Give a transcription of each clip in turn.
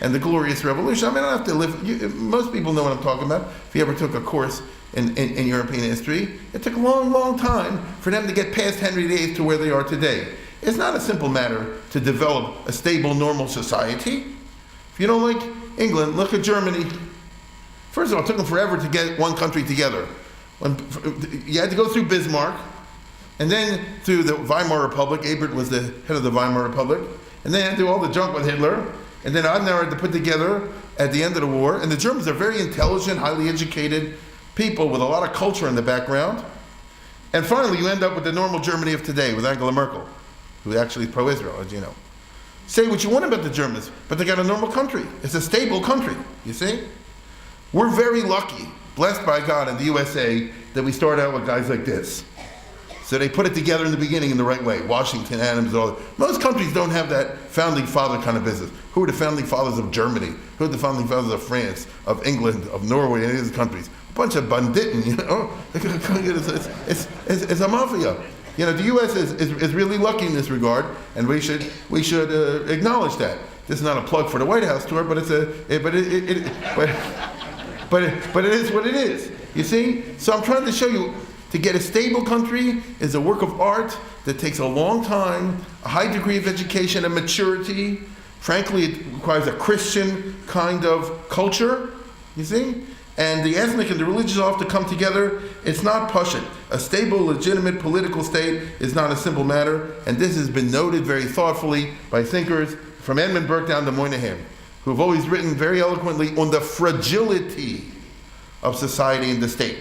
and the Glorious Revolution. I mean, I don't have to live, most people know what I'm talking about. If you ever took a course in European history, it took a long, long time for them to get past Henry VIII to where they are today. It's not a simple matter to develop a stable, normal society. If you don't like England, look at Germany. First of all, it took them forever to get one country together. You had to go through Bismarck, and then through the Weimar Republic. Ebert was the head of the Weimar Republic. And then had to do all the junk with Hitler. And then Adenauer had to put together at the end of the war. And the Germans are very intelligent, highly educated people with a lot of culture in the background. And finally, you end up with the normal Germany of today, with Angela Merkel, who actually is pro-Israel, as you know. Say what you want about the Germans, but they got a normal country. It's a stable country, you see? We're very lucky, blessed by God in the USA, that we start out with guys like this. So they put it together in the beginning in the right way. Washington, Adams, all that. Most countries don't have that founding father kind of business. Who are the founding fathers of Germany? Who are the founding fathers of France, of England, of Norway, and these countries? A bunch of banditten, you know? It's a mafia. You know, the U.S. is really lucky in this regard, and we should acknowledge that. This is not a plug for the White House tour, but it is what it is. You see? So I'm trying to show you, to get a stable country is a work of art that takes a long time, a high degree of education and maturity. Frankly, it requires a Christian kind of culture, you see? And the ethnic and the religious all have to come together. It's not pashut. A stable, legitimate political state is not a simple matter, and this has been noted very thoughtfully by thinkers from Edmund Burke down to Moynihan, who have always written very eloquently on the fragility of society and the state.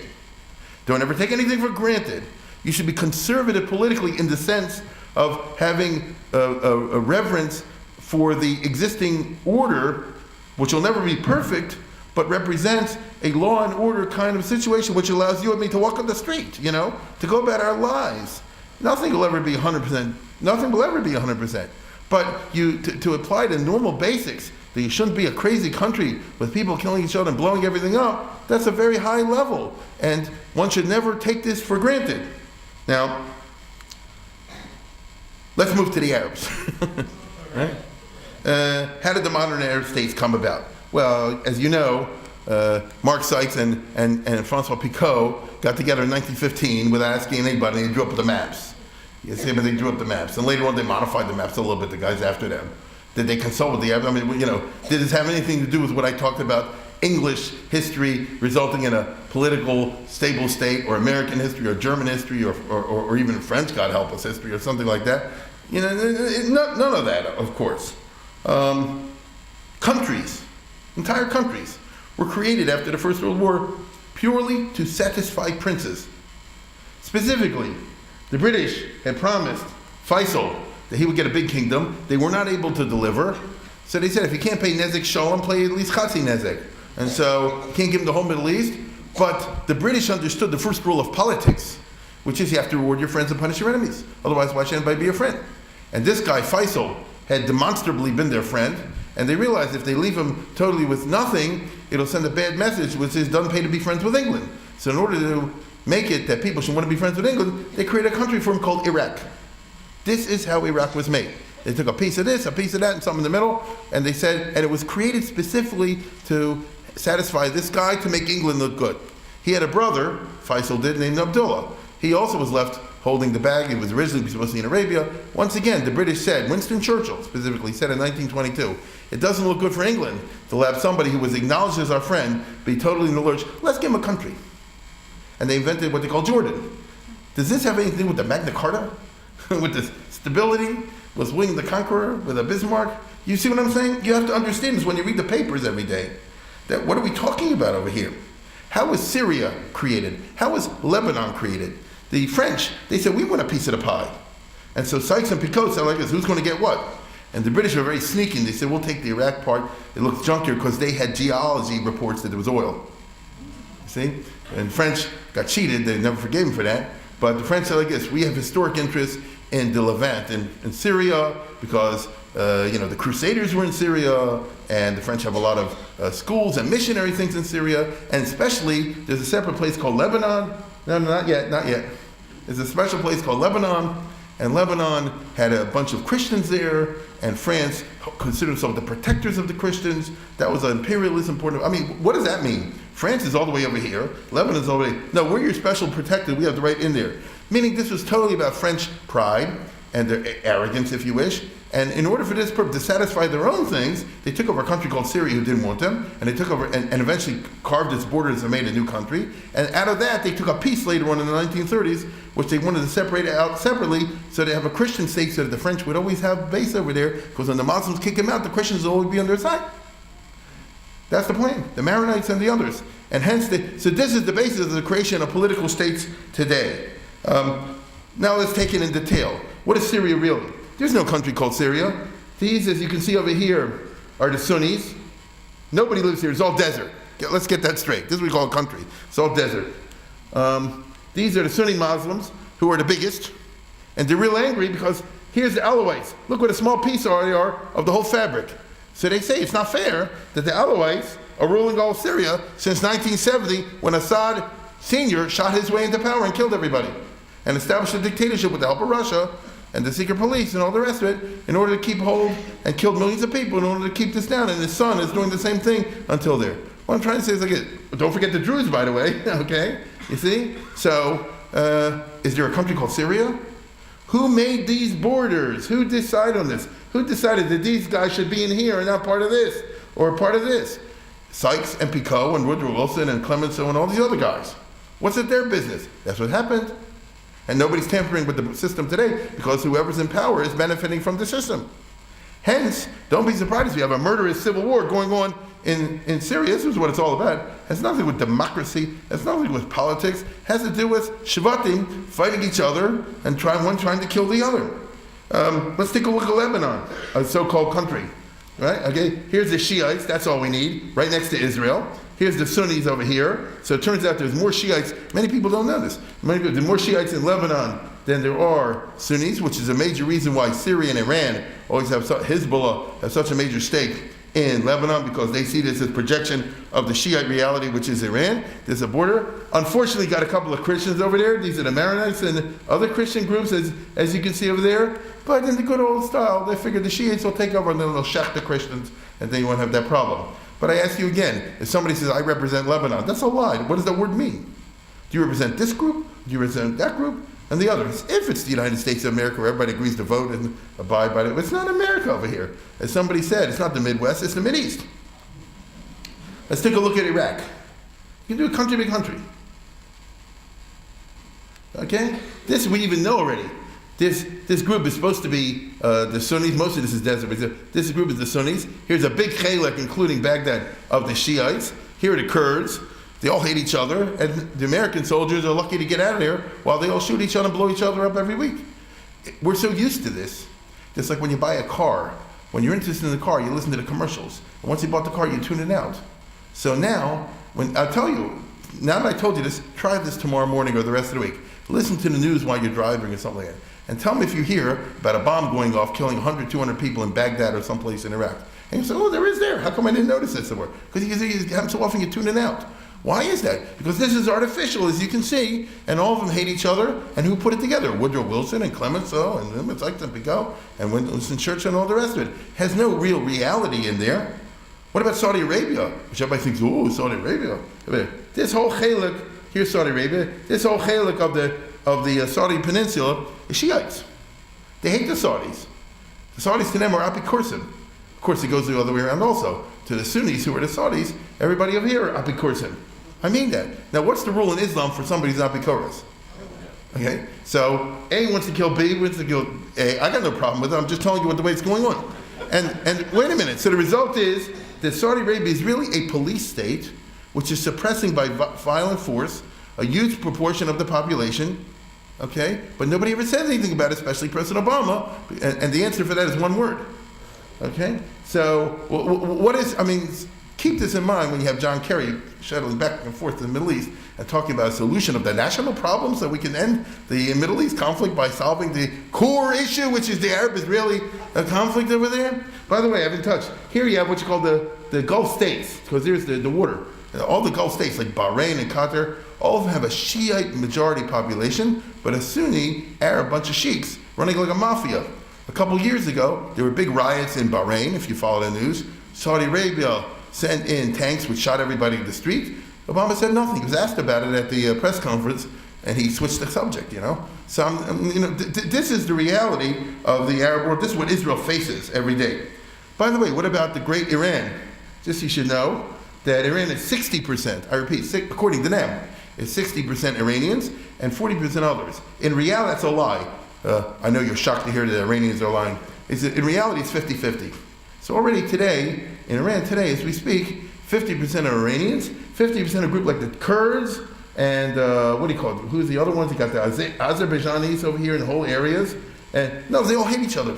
Don't ever take anything for granted. You should be conservative politically in the sense of having a reverence for the existing order, which will never be perfect, but represents a law and order kind of situation which allows you and me to walk on the street, you know, to go about our lives. Nothing will ever be 100%. Nothing will ever be 100%. But to apply the normal basics, that you shouldn't be a crazy country with people killing each other and blowing everything up, that's a very high level. And one should never take this for granted. Now, let's move to the Arabs. Right? How did the modern Arab states come about? Well, as you know, Mark Sykes and Francois Picot got together in 1915 without asking anybody, and they drew up the maps. You see, but they drew up the maps. And later on, they modified the maps a little bit, the guys after them. Did they consult with the Arabs? I mean, you know, did this have anything to do with what I talked about, English history resulting in a political, stable state, or American history, or German history, or even French, God help us, history, or something like that? You know, none of that, of course. Countries, entire countries, were created after the First World War purely to satisfy princes. Specifically, the British had promised Faisal that he would get a big kingdom. They were not able to deliver. So they said, if you can't pay Nezek Shalom, pay at least Chatzi Nezek. And so, can't give him the whole Middle East. But the British understood the first rule of politics, which is you have to reward your friends and punish your enemies. Otherwise, why should anybody be your friend? And this guy, Faisal, had demonstrably been their friend. And they realized if they leave him totally with nothing, it'll send a bad message, which is doesn't pay to be friends with England. So in order to make it that people should want to be friends with England, they created a country for him called Iraq. This is how Iraq was made. They took a piece of this, a piece of that, and something in the middle, and they said, and it was created specifically to satisfy this guy to make England look good. He had a brother, Faisal did, named Abdullah. He also was left holding the bag. He was originally supposed to be in Arabia. Once again, the British said, Winston Churchill specifically said in 1922, it doesn't look good for England to have somebody who was acknowledged as our friend be totally in the lurch. Let's give him a country. And they invented what they call Jordan. Does this have anything to do with the Magna Carta? With the stability? Was William the Conqueror? With a Bismarck? You see what I'm saying? You have to understand this when you read the papers every day. That what are we talking about over here? How was Syria created? How was Lebanon created? The French, they said, we want a piece of the pie. And so Sykes and Picot said like this, who's going to get what? And the British were very sneaky. They said, we'll take the Iraq part. It looks junkier because they had geology reports that there was oil. You see? And French got cheated. They never forgave them for that. But the French said like this, we have historic interests in the Levant, in Syria, because the Crusaders were in Syria, and the French have a lot of schools and missionary things in Syria, and especially there's a separate place called Lebanon. No, not yet. There's a special place called Lebanon, and Lebanon had a bunch of Christians there, and France considered themselves the protectors of the Christians. That was an imperialism point of, I mean, what does that mean? France is all the way over here, Lebanon is all the way, no, we're your special protector, we have the right in there. Meaning this was totally about French pride and their arrogance, if you wish. And in order for this purpose to satisfy their own things, they took over a country called Syria who didn't want them, and they took over and eventually carved its borders and made a new country. And out of that, they took a peace later on in the 1930s, which they wanted to separate out separately, so they have a Christian state so that the French would always have a base over there, because when the Muslims kick them out, the Christians will always be on their side. That's the plan, the Maronites and the others. And hence, so this is the basis of the creation of political states today. Now let's take it in detail. What is Syria really? There's no country called Syria. These, as you can see over here, are the Sunnis. Nobody lives here. It's all desert. Let's get that straight. This is what we call a country. It's all desert. These are the Sunni Muslims, who are the biggest. And they're real angry because here's the Alawites. Look what a small piece they are of the whole fabric. So they say it's not fair that the Alawites are ruling all of Syria since 1970, when Assad Sr. shot his way into power and killed everybody and established a dictatorship with the help of Russia and the secret police and all the rest of it, in order to keep hold and killed millions of people in order to keep this down. And his son is doing the same thing until there. What I'm trying to say is, don't forget the Druze, by the way, okay? You see? So, is there a country called Syria? Who made these borders? Who decided on this? Who decided that these guys should be in here and not part of this or part of this? Sykes and Picot and Woodrow Wilson and Clemenceau and all these other guys. What's it their business? That's what happened. And nobody's tampering with the system today, because whoever's in power is benefiting from the system. Hence, don't be surprised if you have a murderous civil war going on in Syria. This is what it's all about. It has nothing with democracy, it has nothing with politics, it has to do with Shvatim fighting each other and one trying to kill the other. Let's take a look at Lebanon, a so-called country. Right? Okay, here's the Shiites, that's all we need, right next to Israel. Here's the Sunnis over here. So it turns out there's more Shiites. Many people don't know this. There's more Shiites in Lebanon than there are Sunnis, which is a major reason why Syria and Iran always have Hezbollah have such a major stake in Lebanon, because they see this as projection of the Shiite reality, which is Iran. There's a border. Unfortunately, got a couple of Christians over there. These are the Maronites and other Christian groups, as you can see over there. But in the good old style, they figured the Shiites will take over and then they'll shech the Christians, and then you won't have that problem. But I ask you again, if somebody says, I represent Lebanon, that's a lie. What does that word mean? Do you represent this group? Do you represent that group? And the others? If it's the United States of America, where everybody agrees to vote and abide by it, but it's not America over here. As somebody said, it's not the Midwest, it's the Mideast. Let's take a look at Iraq. You can do it country by country. Okay? This we even know already. This group is supposed to be the Sunnis. Most of this is desert, but this group is the Sunnis. Here's a big chelek, including Baghdad, of the Shiites. Here are the Kurds. They all hate each other, and the American soldiers are lucky to get out of there while they all shoot each other and blow each other up every week. We're so used to this. Just like when you buy a car. When you're interested in the car, you listen to the commercials. And once you bought the car, you tune it out. So now, I'll tell you, now that I told you this, try this tomorrow morning or the rest of the week. Listen to the news while you're driving or something like that. And tell me if you hear about a bomb going off, killing 100, 200 people in Baghdad or someplace in Iraq. And you say, oh, there is there. How come I didn't notice that somewhere? Because so often you tune it out. Why is that? Because this is artificial, as you can see, and all of them hate each other. And who put it together? Woodrow Wilson and Clemenceau and Sykes and Picot and Winston Churchill and all the rest of it. Has no real reality in there. What about Saudi Arabia? Which everybody thinks, oh, Saudi Arabia. This whole chalik, here's Saudi Arabia, this whole chalik of the Saudi peninsula is Shiites. They hate the Saudis. The Saudis to them are apikorsim. Of course, it goes the other way around also. To the Sunnis, who are the Saudis, everybody over here are apikorsim. I mean that. Now, what's the rule in Islam for somebody who's apikoros? Okay, so A wants to kill B, wants to kill A. I got no problem with it. I'm just telling you what the way it's going on. And wait a minute. So the result is that Saudi Arabia is really a police state, which is suppressing by violent force a huge proportion of the population. Okay, but nobody ever says anything about it, especially President Obama. And the answer for that is one word. Okay, so what is? I mean, keep this in mind when you have John Kerry shuttling back and forth to the Middle East and talking about a solution of the national problem so we can end the Middle East conflict by solving the core issue, which is the Arab-Israeli conflict over there. By the way, I haven't touched. Here you have what you call the Gulf states, because there's the water. All the Gulf states like Bahrain and Qatar, all of them have a Shiite majority population, but a Sunni Arab bunch of sheiks running like a mafia. A couple years ago, there were big riots in Bahrain, if you follow the news. Saudi Arabia sent in tanks which shot everybody in the street. Obama said nothing. He was asked about it at the press conference, and he switched the subject, So, this is the reality of the Arab world. This is what Israel faces every day. By the way, what about the great Iran? Just so you should know that Iran is 60%, I repeat, according to them, is 60% Iranians and 40% others. In reality, that's a lie. I know you're shocked to hear that the Iranians are lying. In reality, it's 50-50. So already today, in Iran today, as we speak, 50% are Iranians, 50% a group like the Kurds, and who's the other ones? You got the Azerbaijanis over here in the whole areas. And no, they all hate each other.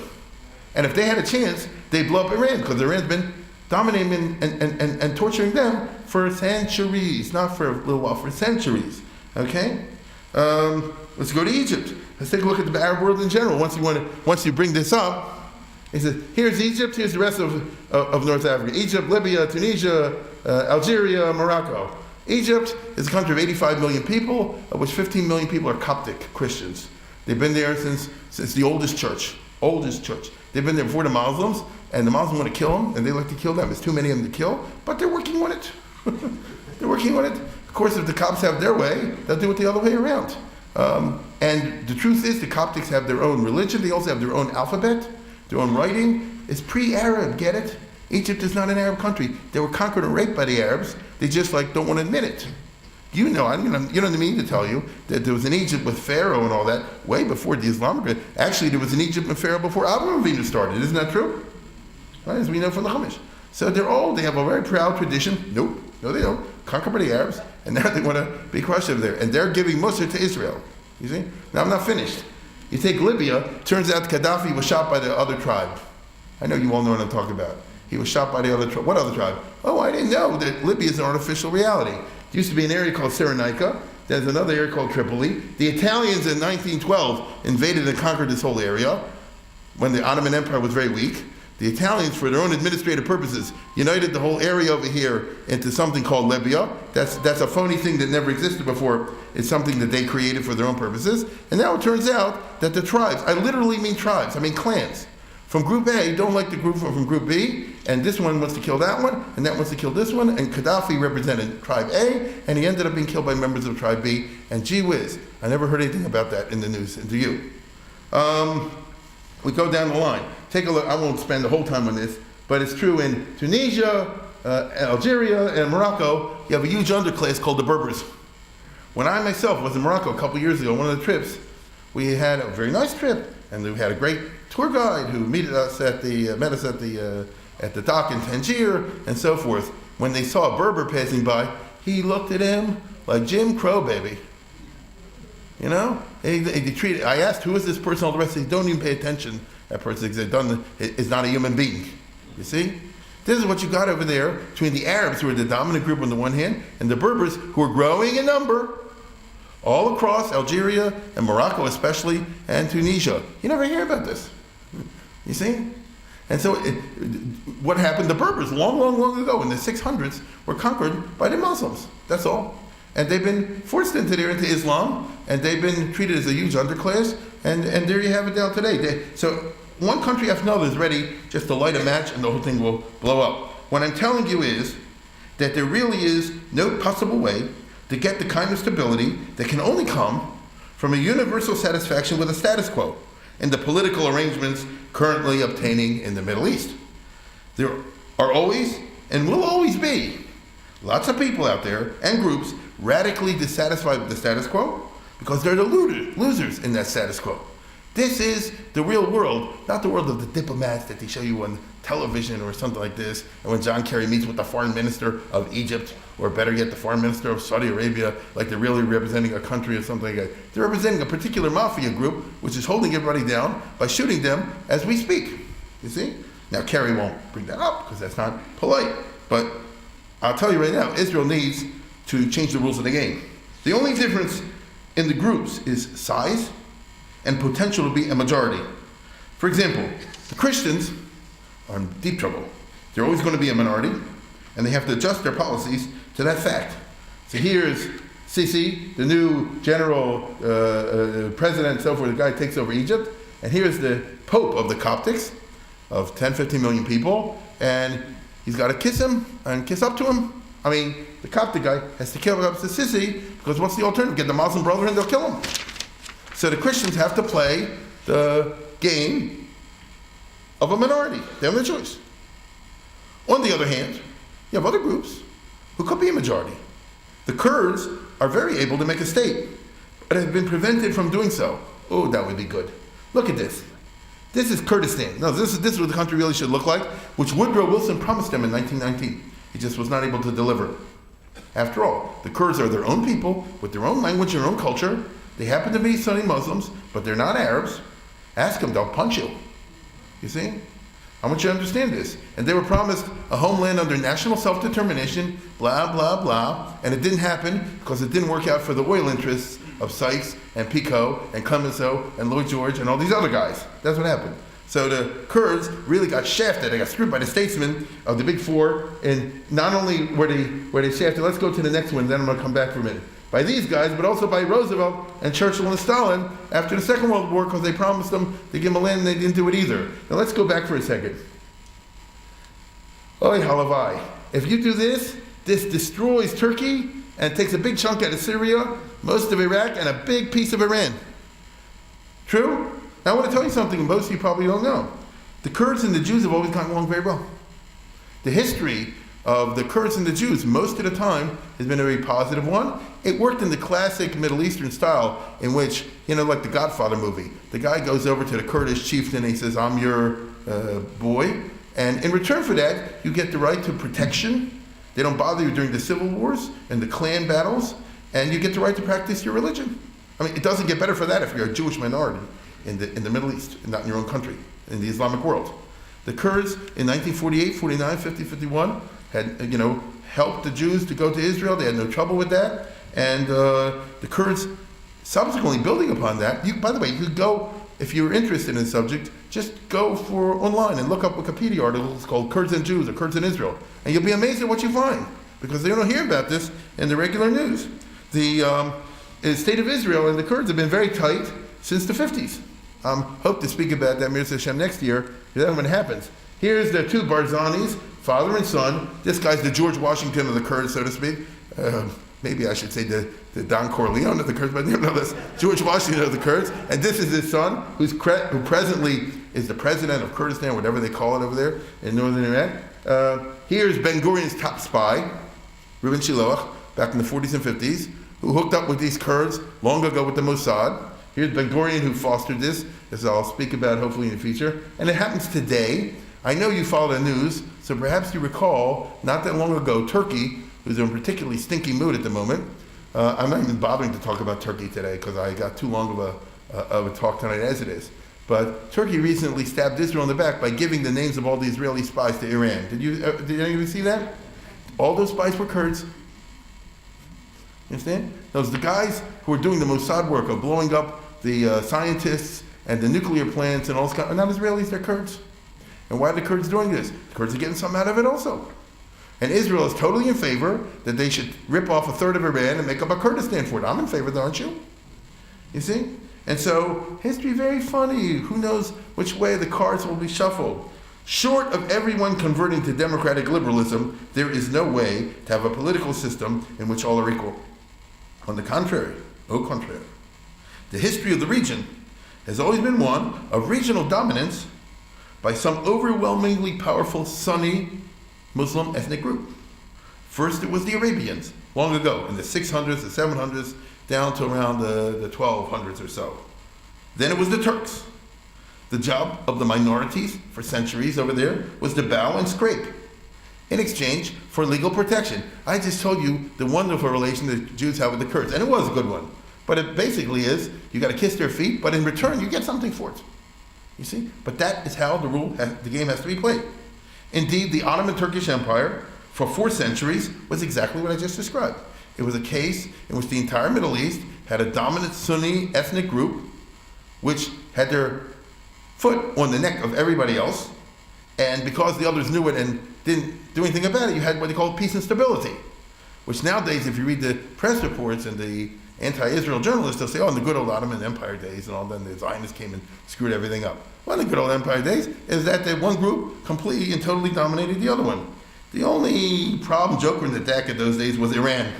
And if they had a chance, they'd blow up Iran, because Iran's been dominating and torturing them for centuries, not for a little while, for centuries. Okay? Let's go to Egypt. Let's take a look at the Arab world in general. Once you bring this up, he says, here's Egypt, here's the rest of North Africa. Egypt, Libya, Tunisia, Algeria, Morocco. Egypt is a country of 85 million people, of which 15 million people are Coptic Christians. They've been there since the oldest church. They've been there before the Muslims, and the Muslims want to kill them, and they like to kill them. There's too many of them to kill, but they're working on it. They're working on it. Of course, if the Copts have their way, they'll do it the other way around. And the truth is, the Coptics have their own religion. They also have their own alphabet, their own writing. It's pre-Arab, get it? Egypt is not an Arab country. They were conquered and raped by the Arabs. They just don't want to admit it. You don't need to tell you that there was an Egypt with Pharaoh and all that way before the Islamic. Actually, there was an Egypt with Pharaoh before Abraham Avinu started. Isn't that true? Right, as we know from the Chumash. So they have a very proud tradition. Nope, no they don't. Conquered by the Arabs, and now they want to be crushed over there. And they're giving Musa to Israel. You see? Now I'm not finished. You take Libya, turns out Gaddafi was shot by the other tribe. I know you all know what I'm talking about. He was shot by the other tribe. What other tribe? Oh, I didn't know that Libya is an artificial reality. There used to be an area called Cyrenaica. There's another area called Tripoli. The Italians in 1912 invaded and conquered this whole area when the Ottoman Empire was very weak. The Italians, for their own administrative purposes, united the whole area over here into something called Libya. That's a phony thing that never existed before. It's something that they created for their own purposes. And now it turns out that the tribes, I literally mean tribes, I mean clans, from Group A don't like the group from Group B, and this one wants to kill that one, and that wants to kill this one, and Gaddafi represented Tribe A, and he ended up being killed by members of Tribe B, and gee whiz, I never heard anything about that in the news, do you? We go down the line. Take a look, I won't spend the whole time on this, but it's true in Tunisia, Algeria, and Morocco. You have a huge underclass called the Berbers. When I myself was in Morocco a couple years ago, one of the trips, we had a very nice trip, and we had a great tour guide who met us at the dock in Tangier and so forth. When they saw a Berber passing by, he looked at him like Jim Crow, baby. You know, they treated. I asked, who is this person? All the rest said, don't even pay attention. That person is not a human being. You see, this is what you got over there between the Arabs, who are the dominant group on the one hand, and the Berbers, who are growing in number, all across Algeria and Morocco, especially, and Tunisia. You never hear about this. You see, and so what happened? The Berbers, long ago, in the 600s, were conquered by the Muslims. That's all. And they've been forced into Islam, and they've been treated as a huge underclass, and there you have it down today. So one country after another is ready just to light a match, and the whole thing will blow up. What I'm telling you is that there really is no possible way to get the kind of stability that can only come from a universal satisfaction with the status quo and the political arrangements currently obtaining in the Middle East. There are always, and will always be, lots of people out there and groups radically dissatisfied with the status quo because they're the losers in that status quo. This is the real world, not the world of the diplomats that they show you on television or something like this, and when John Kerry meets with the foreign minister of Egypt, or better yet, the foreign minister of Saudi Arabia, like they're really representing a country or something like that. They're representing a particular mafia group, which is holding everybody down by shooting them as we speak. You see? Now, Kerry won't bring that up because that's not polite, but I'll tell you right now, Israel needs to change the rules of the game. The only difference in the groups is size and potential to be a majority. For example, the Christians are in deep trouble. They're always going to be a minority, and they have to adjust their policies to that fact. So here's Sisi, the new general president and so forth, the guy takes over Egypt, And here's the Pope of the Coptics, of 10, 15 million people, and he's got to kiss him and kiss up to him. I mean, the Coptic guy has to kill up to Sisi, because what's the alternative? Get the Muslim Brotherhood and they'll kill him. So the Christians have to play the game of a minority. They have no choice. On the other hand, you have other groups who could be a majority. The Kurds are very able to make a state, but have been prevented from doing so. Oh, that would be good. Look at this. This is Kurdistan. No, this is what the country really should look like, which Woodrow Wilson promised them in 1919. He just was not able to deliver. After all, the Kurds are their own people, with their own language and their own culture. They happen to be Sunni Muslims, but they're not Arabs. Ask them, they'll punch you. You see? I want you to understand this. And they were promised a homeland under national self-determination, blah, blah, blah. And it didn't happen because it didn't work out for the oil interests of Sykes and Picot and Clemenceau and Lloyd George and all these other guys. That's what happened. So the Kurds really got shafted. They got screwed by the statesmen of the Big Four. And not only were they shafted, let's go to the next one, then I'm going to come back for a minute. By these guys, but also by Roosevelt and Churchill and Stalin after the Second World War, because they promised them to give them land and they didn't do it either. Now let's go back for a second. Oy halavai. If you do this destroys Turkey and takes a big chunk out of Syria, most of Iraq, and a big piece of Iran. True? Now I want to tell you something most of you probably don't know. The Kurds and the Jews have always gotten along very well. The history of the Kurds and the Jews, most of the time, has been a very positive one. It worked in the classic Middle Eastern style in which, like the Godfather movie, the guy goes over to the Kurdish chieftain and he says, I'm your boy. And in return for that, you get the right to protection. They don't bother you during the civil wars and the clan battles. And you get the right to practice your religion. I mean, it doesn't get better for that if you're a Jewish minority in the Middle East, not in your own country, in the Islamic world. The Kurds in 1948, 49, 50, 51 had, helped the Jews to go to Israel. They had no trouble with that. And the Kurds subsequently building upon that. By the way, you could go, if you're interested in the subject, just go for online and look up Wikipedia articles called Kurds and Jews or Kurds in Israel. And you'll be amazed at what you find, because they don't hear about this in the regular news. The state of Israel and the Kurds have been very tight since the 50s. Hope to speak about that, Mirza Hashem, next year, then when it happens. Here's the two Barzanis, father and son. This guy's the George Washington of the Kurds, so to speak. Maybe I should say the Don Corleone of the Kurds, but that's George Washington of the Kurds. And this is his son, who presently is the president of Kurdistan, whatever they call it over there in northern Iraq. Here's Ben Gurion's top spy, Reuben Shiloach, back in the 40s and 50s, who hooked up with these Kurds long ago with the Mossad. Here's Ben Gurion, who fostered this, as I'll speak about hopefully in the future. And it happens today. I know you follow the news, so perhaps you recall, not that long ago, Turkey, who's in a particularly stinky mood at the moment. I'm not even bothering to talk about Turkey today because I got too long of a talk tonight as it is. But Turkey recently stabbed Israel in the back by giving the names of all the Israeli spies to Iran. Did any of you see that? All those spies were Kurds. You understand? Those the guys who are doing the Mossad work of blowing up the scientists and the nuclear plants and all this kind are not Israelis, they're Kurds. And why are the Kurds doing this? The Kurds are getting something out of it also. And Israel is totally in favor that they should rip off a third of Iran and make up a Kurdistan for it. I'm in favor of that, aren't you? You see? And so, history very funny. Who knows which way the cards will be shuffled? Short of everyone converting to democratic liberalism, there is no way to have a political system in which all are equal. On the contrary, au contraire. The history of the region has always been one of regional dominance by some overwhelmingly powerful Sunni Muslim ethnic group. First it was the Arabians, long ago, in the 600s, the 700s, down to around the 1200s or so. Then it was the Turks. The job of the minorities for centuries over there was to bow and scrape in exchange for legal protection. I just told you the wonderful relation the Jews have with the Kurds, and it was a good one. But it basically is, you got to kiss their feet, but in return you get something for it. You see? But that is how the game has to be played. Indeed, the Ottoman Turkish Empire, for 4 centuries, was exactly what I just described. It was a case in which the entire Middle East had a dominant Sunni ethnic group, which had their foot on the neck of everybody else, and because the others knew it and didn't do anything about it, you had what they call peace and stability, which nowadays, if you read the press reports and the anti-Israel journalists, they'll say, oh, in the good old Ottoman Empire days and all, then the Zionists came and screwed everything up. Well, in the good old Empire days is that the one group completely and totally dominated the other one. The only problem, joker in the deck in those days was Iran,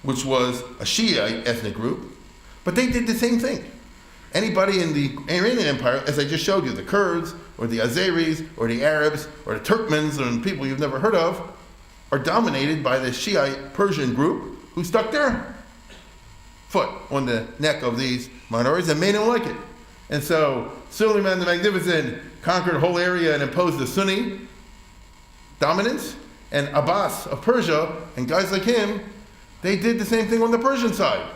which was a Shia ethnic group, but they did the same thing. Anybody in the Iranian Empire, as I just showed you, the Kurds, or the Azeris, or the Arabs, or the Turkmens, or people you've never heard of, are dominated by the Shiite Persian group who stuck their foot on the neck of these minorities and made them like it. And so Suleiman the Magnificent conquered a whole area and imposed the Sunni dominance, and Abbas of Persia and guys like him, they did the same thing on the Persian side.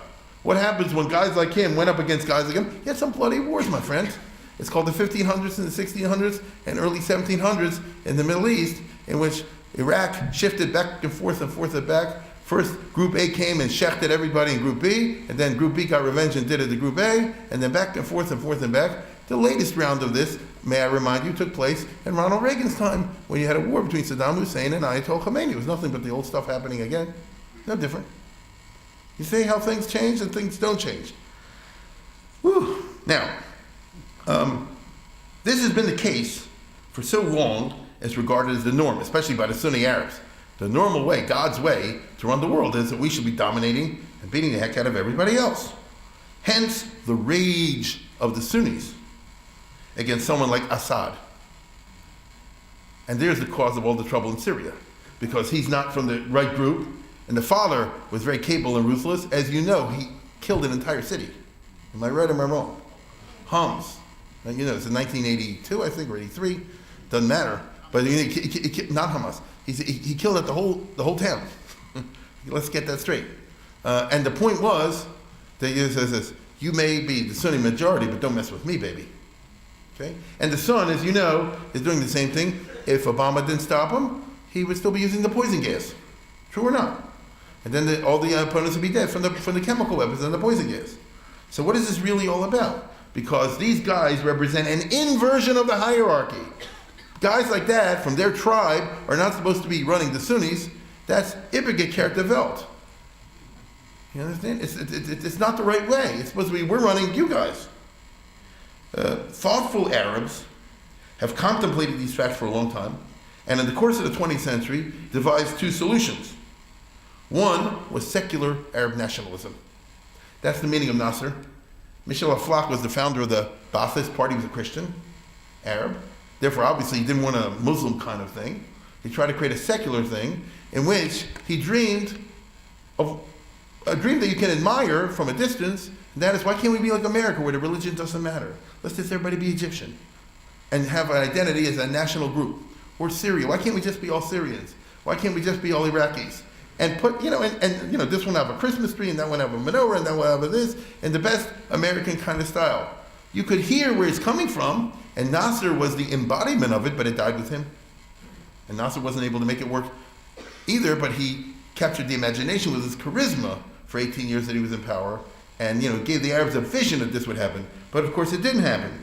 What happens when guys like him went up against guys like him? You had some bloody wars, my friends. It's called the 1500s and the 1600s and early 1700s in the Middle East, in which Iraq shifted back and forth and back. First, Group A came and shechted everybody in Group B, and then Group B got revenge and did it to Group A, and then back and forth and back. The latest round of this, may I remind you, took place in Ronald Reagan's time, when you had a war between Saddam Hussein and Ayatollah Khomeini. It was nothing but the old stuff happening again. No different. You see how things change and things don't change. Whew. Now, this has been the case for so long as regarded as the norm, especially by the Sunni Arabs. The normal way, God's way, to run the world is that we should be dominating and beating the heck out of everybody else. Hence, the rage of the Sunnis against someone like Assad. And there's the cause of all the trouble in Syria, because he's not from the right group, and the father was very capable and ruthless. As you know, he killed an entire city. Am I right or am I wrong? Homs. You know, it's in 1982, I think, or 83. Doesn't matter. But not Hamas. He killed it the whole town. Let's get that straight. And the point was that he says this: you may be the Sunni majority, but don't mess with me, baby. Okay? And the son, as you know, is doing the same thing. If Obama didn't stop him, he would still be using the poison gas. True or not? And then all the opponents would be dead from the chemical weapons and the poison gas. So what is this really all about? Because these guys represent an inversion of the hierarchy. Guys like that from their tribe are not supposed to be running the Sunnis. That's Ibbegekehrt der Welt. You understand? It's not the right way. It's supposed to be, we're running you guys. Thoughtful Arabs have contemplated these facts for a long time, and in the course of the 20th century, devised two solutions. One was secular Arab nationalism. That's the meaning of Nasser. Michel Aflaq was the founder of the Ba'athist Party. He was a Christian, Arab. Therefore, obviously, he didn't want a Muslim kind of thing. He tried to create a secular thing in which he dreamed of a dream that you can admire from a distance, and that is, why can't we be like America, where the religion doesn't matter? Let's just everybody be Egyptian and have an identity as a national group. Or Syria. Why can't we just be all Syrians? Why can't we just be all Iraqis? And put, and this one have a Christmas tree, and that one have a menorah, and that one have a this, in the best American kind of style. You could hear where it's coming from, and Nasser was the embodiment of it, but it died with him. And Nasser wasn't able to make it work either, but he captured the imagination with his charisma for 18 years that he was in power, and gave the Arabs a vision that this would happen. But of course it didn't happen.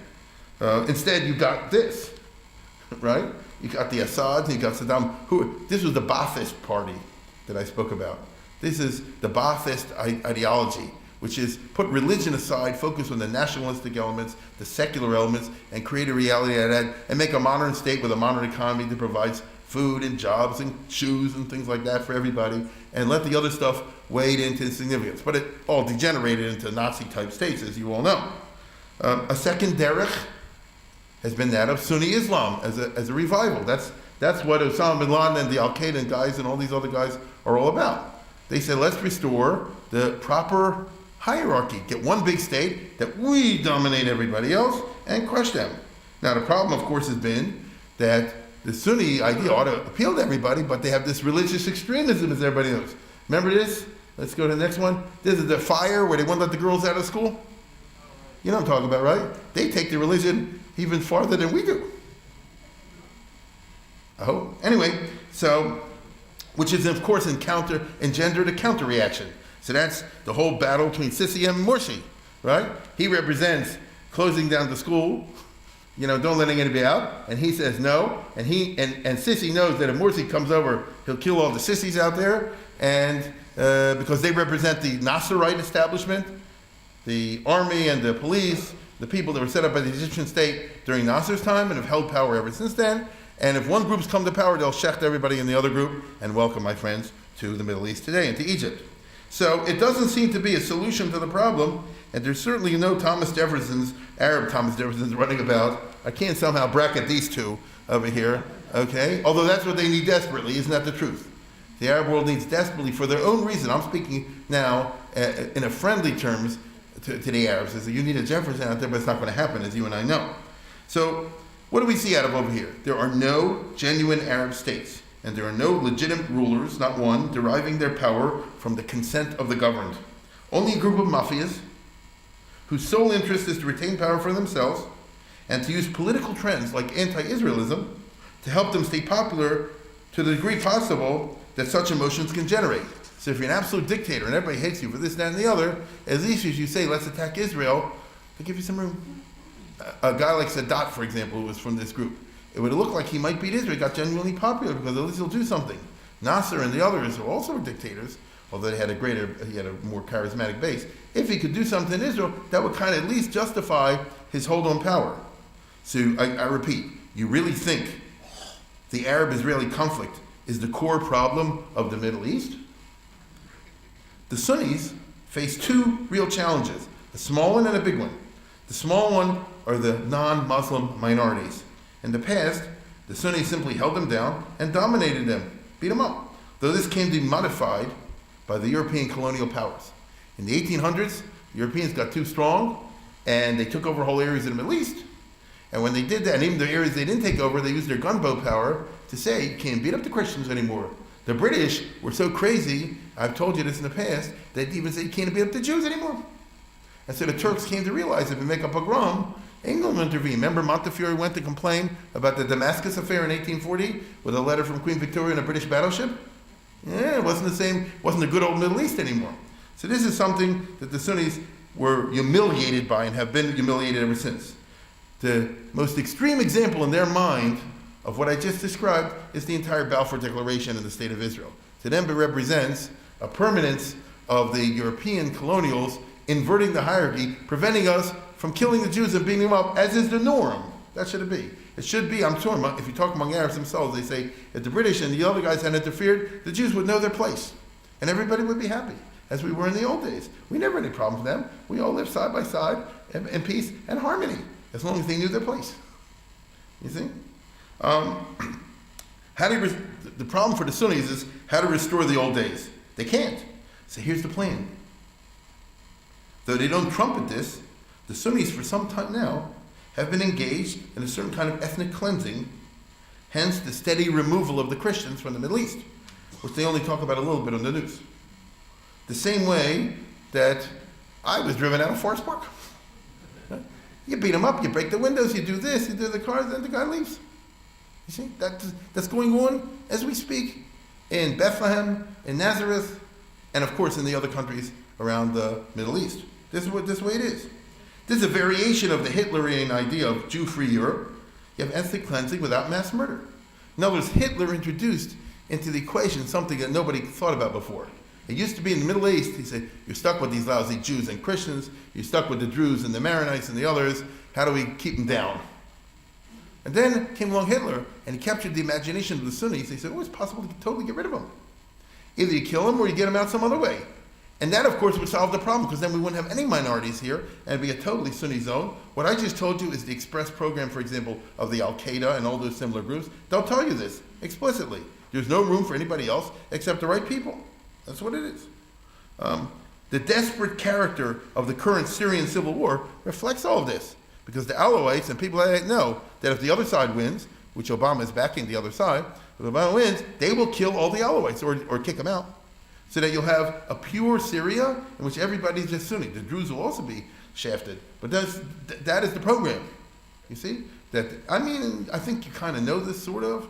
Instead, you got this, right? You got the Assads, and you got Saddam. This was the Ba'athist party that I spoke about. This is the Ba'athist ideology, which is put religion aside, focus on the nationalistic elements, the secular elements, and create a reality out of that, and make a modern state with a modern economy that provides food and jobs and shoes and things like that for everybody, and let the other stuff wade into insignificance. But it all degenerated into Nazi-type states, as you all know. A second derech has been that of Sunni Islam as a revival. That's what Osama bin Laden and the Al-Qaeda guys and all these other guys are all about. They said, let's restore the proper hierarchy. Get one big state that we dominate everybody else and crush them. Now the problem, of course, has been that the Sunni idea ought to appeal to everybody, but they have this religious extremism, as everybody knows. Remember this? Let's go to the next one. This is the fire where they won't let the girls out of school. You know what I'm talking about, right? They take the religion even farther than we do. I hope. Anyway, so, which is, of course, engendered a counter-reaction. So that's the whole battle between Sisi and Morsi, right? He represents closing down the school, don't let anybody out. And he says no. And Sisi knows that if Morsi comes over, he'll kill all the Sisis out there. And because they represent the Nasserite establishment, the army and the police, the people that were set up by the Egyptian state during Nasser's time and have held power ever since then. And if one group's come to power, they'll shecht everybody in the other group and welcome my friends to the Middle East today and to Egypt. So it doesn't seem to be a solution to the problem, and there's certainly no Arab Thomas Jeffersons running about. I can't somehow bracket these two over here, okay? Although that's what they need desperately, isn't that the truth? The Arab world needs desperately, for their own reason. I'm speaking now in a friendly terms to the Arabs. As you need a Jefferson out there, but it's not going to happen, as you and I know. So what do we see out of over here? There are no genuine Arab states, and there are no legitimate rulers, not one, deriving their power from the consent of the governed. Only a group of mafias whose sole interest is to retain power for themselves and to use political trends like anti-Israelism to help them stay popular to the degree possible that such emotions can generate. So if you're an absolute dictator and everybody hates you for this, that, and the other, at least as you say, let's attack Israel, they give you some room. A guy like Sadat, for example, who was from this group, it would have looked like he might beat Israel. He got genuinely popular because at least he'll do something. Nasser and the others who also were dictators, although he had a more charismatic base. If he could do something in Israel, that would kind of at least justify his hold on power. So I repeat, you really think the Arab-Israeli conflict is the core problem of the Middle East? The Sunnis face two real challenges, a small one and a big one. The small one are the non-Muslim minorities. In the past, the Sunnis simply held them down and dominated them, beat them up, though this came to be modified by the European colonial powers. In the 1800s, the Europeans got too strong and they took over whole areas in the Middle East. And when they did that, and even the areas they didn't take over, they used their gunboat power to say, you can't beat up the Christians anymore. The British were so crazy, I've told you this in the past, they'd even say you can't beat up the Jews anymore. And so the Turks came to realize if we make a pogrom, England will intervene. Remember Montefiore went to complain about the Damascus affair in 1840 with a letter from Queen Victoria in a British battleship? Yeah, it wasn't the same, wasn't the good old Middle East anymore. So this is something that the Sunnis were humiliated by and have been humiliated ever since. The most extreme example in their mind of what I just described is the entire Balfour Declaration in the State of Israel. To them it represents a permanence of the European colonials inverting the hierarchy, preventing us from killing the Jews and beating them up, as is the norm. That should it be. It should be, I'm sure, if you talk among Arabs themselves, they say, if the British and the other guys hadn't interfered, the Jews would know their place. And everybody would be happy, as we were in the old days. We never had any problems with them. We all lived side by side in peace and harmony, as long as they knew their place. You see? The problem for the Sunnis is how to restore the old days. They can't. So here's the plan. Though they don't trumpet this, the Sunnis for some time now have been engaged in a certain kind of ethnic cleansing, hence the steady removal of the Christians from the Middle East, which they only talk about a little bit on the news. The same way that I was driven out of Forest Park. You beat them up, you break the windows, you do this, you do the cars, and the guy leaves. You see, that's going on as we speak in Bethlehem, in Nazareth, and of course in the other countries around the Middle East. This is way it is. This is a variation of the Hitlerian idea of Jew-free Europe. You have ethnic cleansing without mass murder. In other words, Hitler introduced into the equation something that nobody thought about before. It used to be in the Middle East, he said, you're stuck with these lousy Jews and Christians, you're stuck with the Druze and the Maronites and the others, how do we keep them down? And then came along Hitler, and he captured the imagination of the Sunnis. He said, it's possible to totally get rid of them. Either you kill them or you get them out some other way. And that, of course, would solve the problem, because then we wouldn't have any minorities here, and it'd be a totally Sunni zone. What I just told you is the express program, for example, of the Al-Qaeda and all those similar groups. They'll tell you this explicitly. There's no room for anybody else except the right people. That's what it is. The desperate character of the current Syrian civil war reflects all of this, because the Alawites and people like that know that if the other side wins, which Obama is backing the other side, if Obama wins, they will kill all the Alawites or kick them out. So that you'll have a pure Syria in which everybody's just Sunni. The Druze will also be shafted. But that is the program. You see? I think you kind of know this sort of,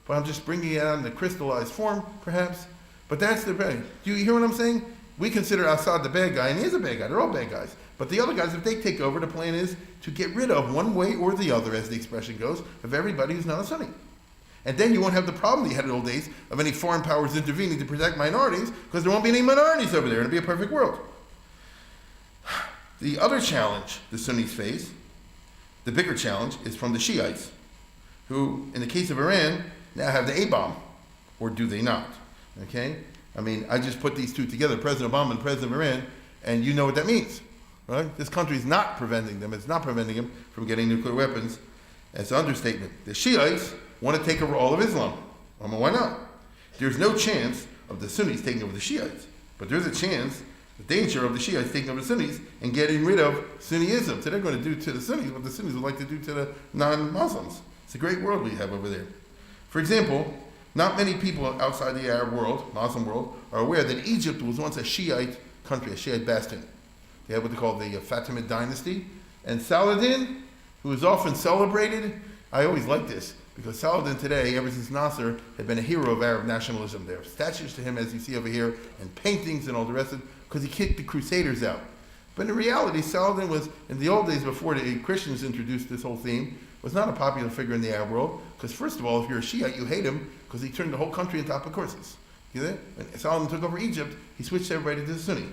but I'm just bringing it out in the crystallized form, perhaps. But that's the program. Do you hear what I'm saying? We consider Assad the bad guy, and he is a bad guy. They're all bad guys. But the other guys, if they take over, the plan is to get rid of, one way or the other, as the expression goes, of everybody who's not a Sunni. And then you won't have the problem that you had in the old days of any foreign powers intervening to protect minorities, because there won't be any minorities over there. It'll be a perfect world. The other challenge the Sunnis face, the bigger challenge, is from the Shiites, who, in the case of Iran, now have the A-bomb. Or do they not? Okay? I mean, I just put these two together, President Obama and President of Iran, and you know what that means. Right? This country is not preventing them. It's not preventing them from getting nuclear weapons. That's an understatement. The Shiites want to take over all of Islam. I mean, why not? There's no chance of the Sunnis taking over the Shiites, but there's a chance, the danger of the Shiites taking over the Sunnis and getting rid of Sunniism. So they're going to do to the Sunnis what the Sunnis would like to do to the non-Muslims. It's a great world we have over there. For example, not many people outside the Arab world, Muslim world, are aware that Egypt was once a Shiite country, a Shiite bastion. They had what they call the Fatimid dynasty. And Saladin, who is often celebrated, I always like this, because Saladin today, ever since Nasser, had been a hero of Arab nationalism. There are statues to him, as you see over here, and paintings and all the rest of it, because he kicked the Crusaders out. But in reality, Saladin was, in the old days before the Christians introduced this whole theme, was not a popular figure in the Arab world, because first of all, if you're a Shiite, you hate him, because he turned the whole country on top of horses. You know? When Saladin took over Egypt, he switched everybody to the Sunni.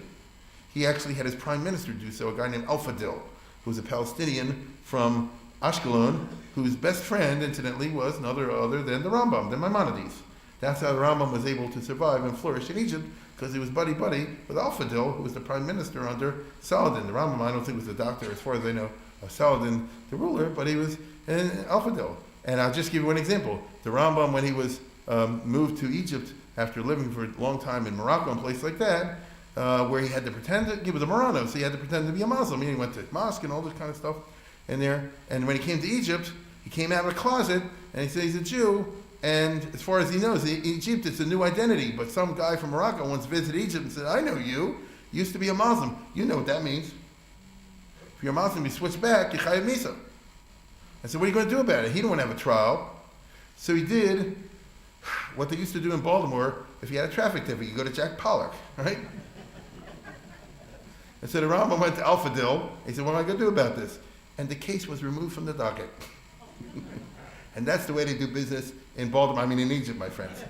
He actually had his prime minister do so, a guy named Al-Fadil, who was a Palestinian from Ashkelon, whose best friend, incidentally, was none other than the Rambam, the Maimonides. That's how the Rambam was able to survive and flourish in Egypt, because he was buddy-buddy with Al-Fadil, who was the prime minister under Saladin. The Rambam, I don't think, was the doctor, as far as I know, of Saladin, the ruler, but he was Al-Fadil. And I'll just give you one example. The Rambam, when he was moved to Egypt after living for a long time in Morocco and places like that, where he had to pretend that he was a Marano, so he had to pretend to be a Muslim. He went to mosque and all this kind of stuff in there. And when he came to Egypt, he came out of a closet and he said he's a Jew. And as far as he knows, in Egypt it's a new identity. But some guy from Morocco once visited Egypt and said, I know you. You used to be a Muslim. You know what that means. If you're a Muslim, you switch back, you chayav misa. I said, what are you going to do about it? He didn't want to have a trial. So he did what they used to do in Baltimore if you had a traffic ticket. You go to Jack Pollock, right? And so the Rambam went to Al-Fadil. He said, what am I going to do about this? And the case was removed from the docket. And that's the way they do business in Baltimore, in Egypt, my friends.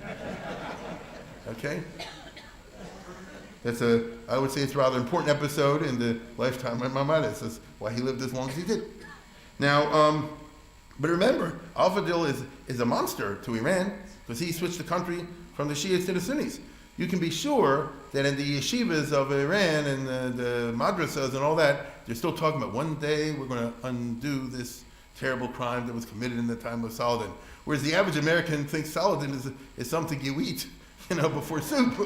Okay? I would say it's a rather important episode in the lifetime of Maimonides. That's why he lived as long as he did. Now, but remember, Al-Fadil is a monster to Iran, because he switched the country from the Shiites to the Sunnis. You can be sure that in the yeshivas of Iran and the madrasas and all that, they're still talking about one day we're going to undo this terrible crime that was committed in the time of Saladin. Whereas the average American thinks Saladin is something you eat, before soup.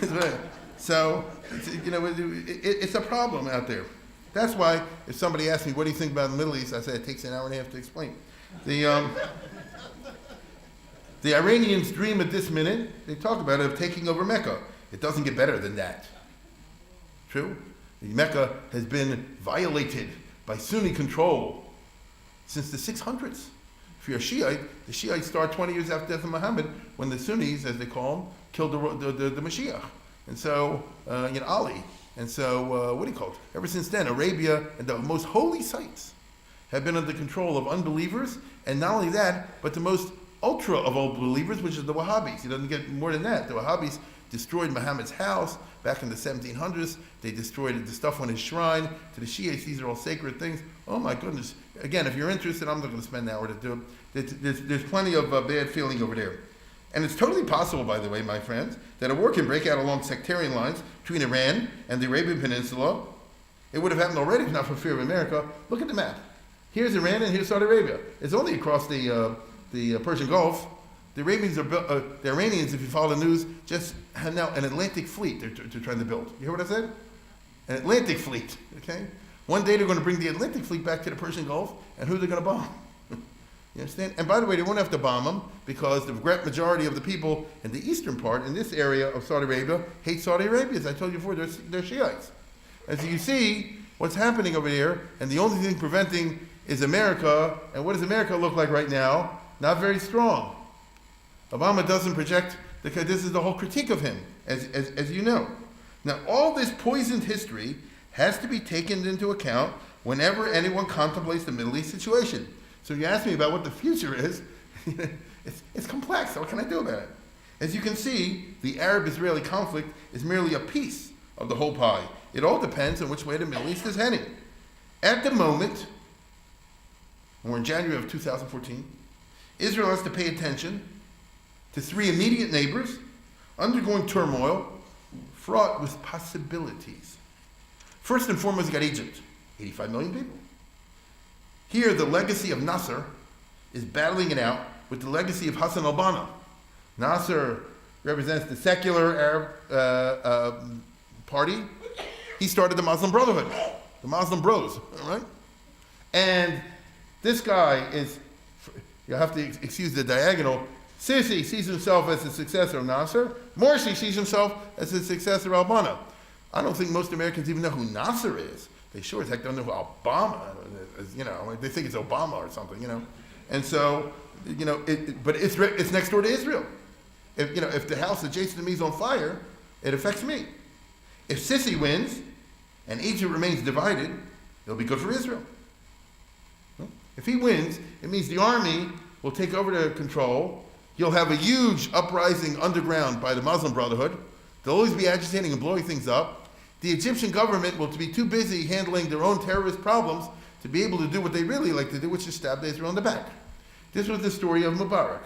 Right? So, it's a problem out there. That's why if somebody asks me, what do you think about the Middle East? I say it takes an hour and a half to explain. The Iranians dream at this minute, they talk about it, of taking over Mecca. It doesn't get better than that. True? Mecca has been violated by Sunni control since the 600s. If you're a Shiite, the Shiites start 20 years after the death of Muhammad, when the Sunnis, as they call them, killed the Mashiach. And so, Ali. And so, what do you call it? Ever since then, Arabia and the most holy sites have been under the control of unbelievers, and not only that, but the most ultra of all believers, which is the Wahhabis. It doesn't get more than that. The Wahhabis destroyed Muhammad's house back in the 1700s. They destroyed the stuff on his shrine. To the Shiites, these are all sacred things. Oh my goodness. Again, if you're interested, I'm not going to spend an hour to do it. There's plenty of bad feeling over there. And it's totally possible, by the way, my friends, that a war can break out along sectarian lines between Iran and the Arabian Peninsula. It would have happened already if not for fear of America. Look at the map. Here's Iran and here's Saudi Arabia. It's only across the Persian Gulf. The Iranians, if you follow the news, just have now an Atlantic fleet they're trying to build. You hear what I said? An Atlantic fleet, okay? One day they're going to bring the Atlantic fleet back to the Persian Gulf, and who they're going to bomb? You understand? And by the way, they won't have to bomb them, because the great majority of the people in the eastern part, in this area of Saudi Arabia, hate Saudi Arabia. As I told you before, they're Shiites. As you see, what's happening over here, and the only thing preventing is America. And what does America look like right now? Not very strong. Obama doesn't project, because this is the whole critique of him, as you know. Now, all this poisoned history has to be taken into account whenever anyone contemplates the Middle East situation. So you ask me about what the future is, it's complex. So what can I do about it? As you can see, the Arab-Israeli conflict is merely a piece of the whole pie. It all depends on which way the Middle East is heading. At the moment, we're in January of 2014, Israel has to pay attention to three immediate neighbors undergoing turmoil fraught with possibilities. First and foremost, you got Egypt, 85 million people. Here, the legacy of Nasser is battling it out with the legacy of Hassan al-Banna. Nasser represents the secular Arab party. He started the Muslim Brotherhood, the Muslim Bros, all right? And this guy is, you'll have to excuse the diagonal, Sisi sees himself as the successor of Nasser. Morsi sees himself as the successor of al-Banna. I don't think most Americans even know who Nasser is. They sure as heck don't know who Obama is, they think it's Obama or something, And so, but it's next door to Israel. If the house adjacent to me is on fire, it affects me. If Sisi wins and Egypt remains divided, it'll be good for Israel. If he wins, it means the army will take over the control. You'll have a huge uprising underground by the Muslim Brotherhood. They'll always be agitating and blowing things up. The Egyptian government will be too busy handling their own terrorist problems to be able to do what they really like to do, which is stab Israel in the back. This was the story of Mubarak.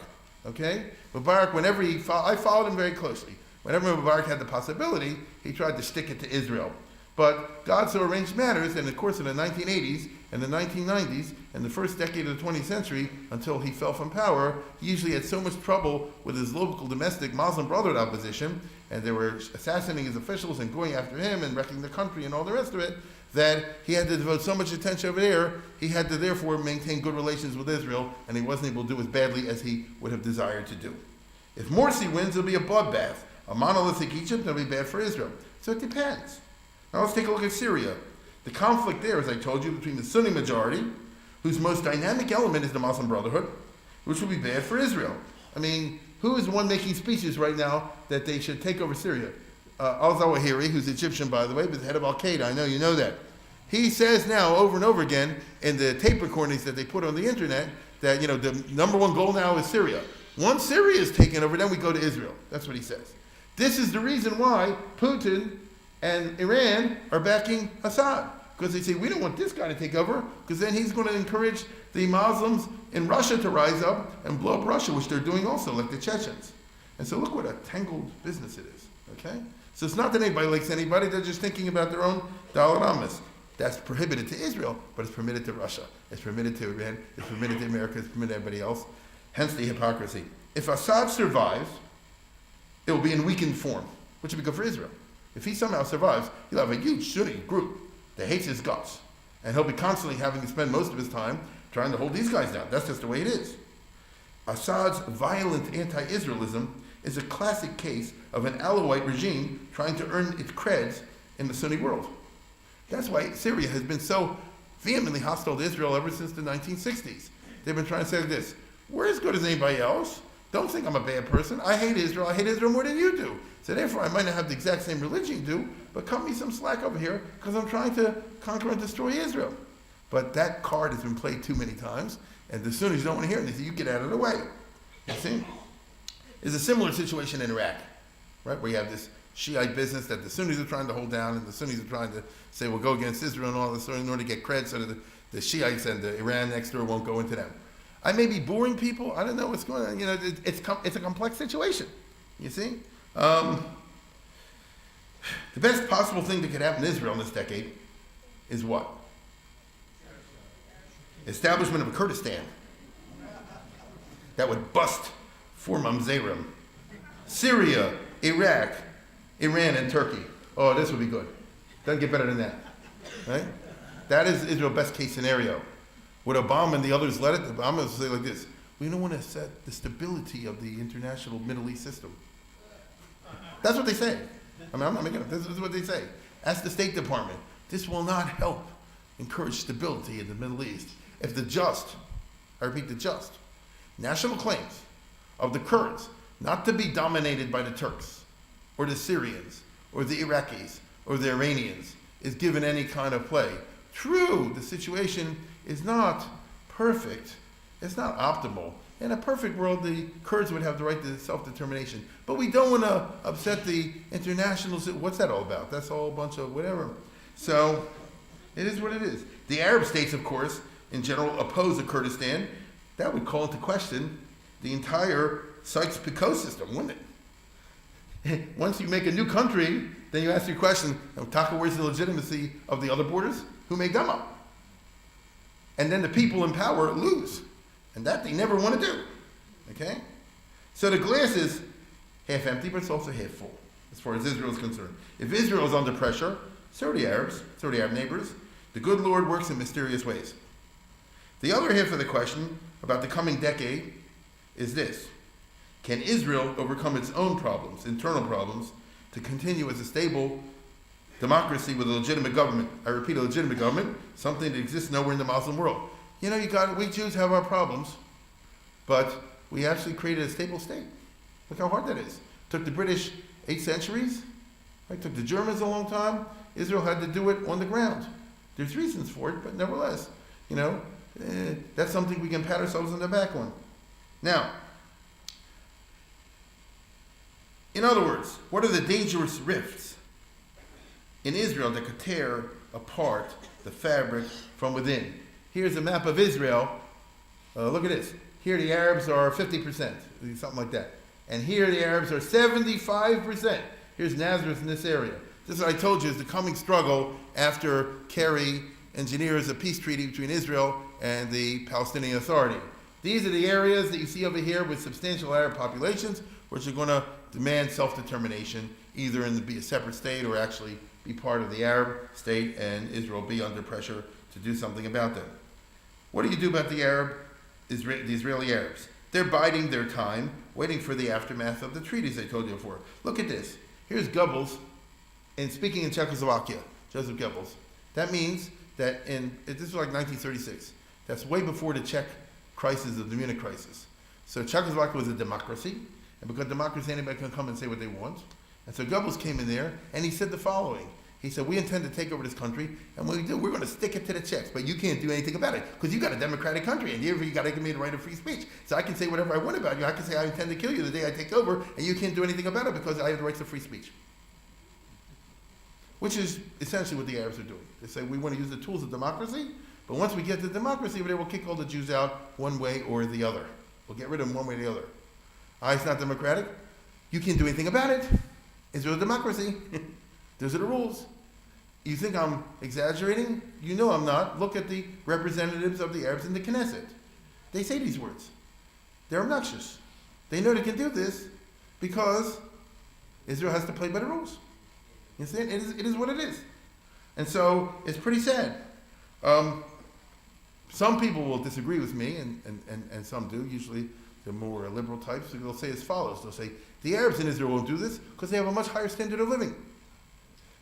Okay? Mubarak, whenever I followed him very closely. Whenever Mubarak had the possibility, he tried to stick it to Israel. But God so arranged matters, and of course in the 1980s and the 1990s and the first decade of the 20th century, until he fell from power, he usually had so much trouble with his local domestic Muslim Brotherhood opposition, and they were assassinating his officials and going after him and wrecking the country and all the rest of it, that he had to devote so much attention over there, he had to therefore maintain good relations with Israel, and he wasn't able to do as badly as he would have desired to do. If Morsi wins, it'll be a bloodbath. A monolithic Egypt, it'll be bad for Israel. So it depends. Now let's take a look at Syria. The conflict there, as I told you, between the Sunni majority, whose most dynamic element is the Muslim Brotherhood, which will be bad for Israel. I mean, who is the one making speeches right now that they should take over Syria? Al-Zawahiri, who's Egyptian, by the way, but the head of Al-Qaeda. I know you know that. He says now, over and over again, in the tape recordings that they put on the internet, that the number one goal now is Syria. Once Syria is taken over, then we go to Israel. That's what he says. This is the reason why Putin and Iran are backing Assad. Because they say, we don't want this guy to take over, because then he's going to encourage the Muslims in Russia to rise up and blow up Russia, which they're doing also, like the Chechens. And so look what a tangled business it is, okay? So it's not that anybody likes anybody, they're just thinking about their own dollar-amas. That's prohibited to Israel, but it's permitted to Russia. It's permitted to Iran, it's permitted to America, it's permitted to everybody else. Hence the hypocrisy. If Assad survives, it will be in weakened form, which will be good for Israel. If he somehow survives, he'll have a huge Sunni group that hates his guts. And he'll be constantly having to spend most of his time trying to hold these guys down. That's just the way it is. Assad's violent anti-Israelism is a classic case of an Alawite regime trying to earn its creds in the Sunni world. That's why Syria has been so vehemently hostile to Israel ever since the 1960s. They've been trying to say this, we're as good as anybody else. Don't think I'm a bad person. I hate Israel. I hate Israel more than you do. So therefore, I might not have the exact same religion you do, but cut me some slack over here because I'm trying to conquer and destroy Israel. But that card has been played too many times, and the Sunnis don't want to hear it. They say, you get out of the way. You see? There's a similar situation in Iraq, right, where you have this Shiite business that the Sunnis are trying to hold down, and the Sunnis are trying to say, we'll go against Israel and all this in order to get credit so that the Shiites and the Iran next door won't go into them. I may be boring people. I don't know what's going on. It's a complex situation. You see? The best possible thing that could happen to Israel in this decade is what? Establishment of a Kurdistan that would bust for Mamzerim. Syria, Iraq, Iran, and Turkey. Oh, this would be good. Doesn't get better than that. Right? That is Israel's best case scenario. Would Obama and the others let it? Obama would say like this, we don't want to set the stability of the international Middle East system. That's what they say. I mean, I'm not making it up. This is what they say. Ask the State Department. This will not help encourage stability in the Middle East if the just, I repeat, the just, national claims of the Kurds not to be dominated by the Turks or the Syrians or the Iraqis or the Iranians is given any kind of play. True, the situation is not perfect. It's not optimal. In a perfect world, the Kurds would have the right to self-determination. But we don't want to upset the internationals. What's that all about? That's all a bunch of whatever. So it is what it is. The Arab states, of course, in general, oppose the Kurdistan. That would call into question the entire Sykes-Picot system, wouldn't it? Once you make a new country, then you ask your question, Taka, where's the legitimacy of the other borders? Who made them up? And then the people in power lose. And that they never want to do. Okay? So the glass is half empty, but it's also half full, as far as Israel is concerned. If Israel is under pressure, so are the Arabs, so are the Arab neighbors. The good Lord works in mysterious ways. The other half of the question about the coming decade is this. Can Israel overcome its own problems, internal problems, to continue as a stable democracy with a legitimate government? I repeat, a legitimate government, something that exists nowhere in the Muslim world. You know, we Jews have our problems, but we actually created a stable state. Look how hard that is. It took the British 8 centuries. It took the Germans a long time. Israel had to do it on the ground. There's reasons for it, but nevertheless, that's something we can pat ourselves on the back on. Now, in other words, what are the dangerous rifts in Israel that could tear apart the fabric from within? Here's a map of Israel. Look at this. Here the Arabs are 50%, something like that. And here the Arabs are 75%. Here's Nazareth in this area. This is what I told you is the coming struggle after Kerry engineers a peace treaty between Israel and the Palestinian Authority. These are the areas that you see over here with substantial Arab populations, which are going to demand self-determination, either in be a separate state or actually be part of the Arab state, and Israel be under pressure to do something about them. What do you do about the Israeli Arabs? They're biding their time, waiting for the aftermath of the treaties I told you before. Look at this. Here's Goebbels, and speaking in Czechoslovakia, Joseph Goebbels. That means that this was like 1936. That's way before the Czech crisis of the Munich crisis. So Czechoslovakia was a democracy, and because democracy, anybody can come and say what they want. And so Goebbels came in there, and he said the following. He said, we intend to take over this country, and when we do, we're going to stick it to the Czechs, but you can't do anything about it, because you got a democratic country, and you got to give me the right of free speech. So I can say whatever I want about you. I can say I intend to kill you the day I take over, and you can't do anything about it because I have the rights of free speech. Which is essentially what the Arabs are doing. They say, we want to use the tools of democracy, but once we get to democracy, we'll kick all the Jews out one way or the other. We'll get rid of them one way or the other. It's not democratic. You can't do anything about it. Israel is a democracy. Those are the rules. You think I'm exaggerating? You know I'm not. Look at the representatives of the Arabs in the Knesset. They say these words. They're obnoxious. They know they can do this because Israel has to play by the rules. You see, it is what it is. And so it's pretty sad. Some people will disagree with me, and some do. Usually the more liberal types, they'll say as follows. They'll say, the Arabs in Israel won't do this because they have a much higher standard of living.